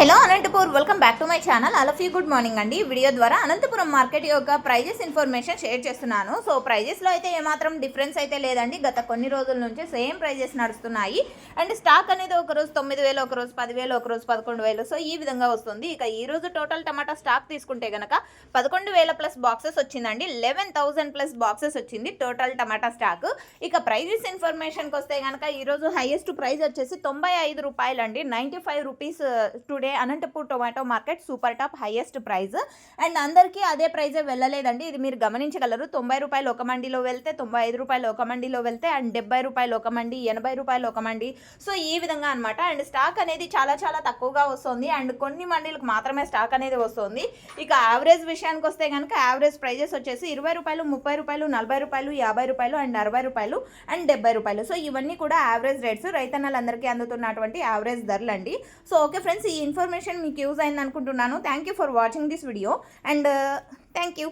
Hello Anantapur, welcome back to my channel. అలఫీ good morning అండి. Video ద్వారా అనంతపురం మార్కెట్ యొక్క ప్రైజెస్ ఇన్ఫర్మేషన్ షేర్ చేస్తున్నాను. సో ప్రైజెస్లో అయితే ఏమాత్రం డిఫరెన్స్ అయితే లేదండి. గత కొన్ని రోజుల నుంచి సేమ్ ప్రైజెస్ నడుస్తున్నాయి. అండ్ స్టాక్ అనేది ఒక రోజు 9,000, ఒక రోజు 10,000, ఒక రోజు 11,000. సో ఈ విధంగా వస్తుంది. ఇక ఈ రోజు టోటల్ టమాటా స్టాక్ తీసుకుంటే కనుక 11,000 ప్లస్ బాక్సెస్ వచ్చిందండి. 11,000 ప్లస్ బాక్సెస్ వచ్చింది టోటల్ టమాటా స్టాక్. ఇక ప్రైజెస్ ఇన్ఫర్మేషన్కి వస్తే కనుక ఈరోజు హైయెస్ట్ ప్రైస్ వచ్చేసి 95 రూపాయలు అండి. 95 rupees today Anantapur tomato market super top highest price. And అందరికీ అదే ప్రైజే వెళ్ళలేదండి. ఇది మీరు గమనించగలరు. 90 రూపాయలు ఒక మండీలో వెళ్తే, 95 రూపాయలు ఒక మండీలో వెళ్తే, అండ్ 70 రూపాయలు ఒక మండి, 80 రూపాయలు ఒక మండి. సో ఈ విధంగా అనమాట. అండ్ స్టాక్ అనేది చాలా చాలా తక్కువగా వస్తుంది. అండ్ కొన్ని మండీలకు మాత్రమే స్టాక్ అనేది వస్తుంది. ఇక యావరేజ్ విషయానికి వస్తే కనుక యావరేజ్ ప్రైజెస్ వచ్చేసి 20 రూపాయలు, 30 రూపాయలు, 40 రూపాయలు, 50 రూపాయలు, అండ్ 60 రూపాయలు, అండ్ 70 రూపాయలు. సో ఇవన్నీ కూడా యావరేజ్ రేట్స్, రైతన్నలందరికీ అందుతున్నటువంటి యావరేజ్ ధరలు అండి. సో ఓకే ఫ్రెండ్స్, ఈ ఇన్ఫర్మేషన్ మీకు యూజ్ అయింది అనుకుంటున్నాను. Thank you for watching this video and thank you.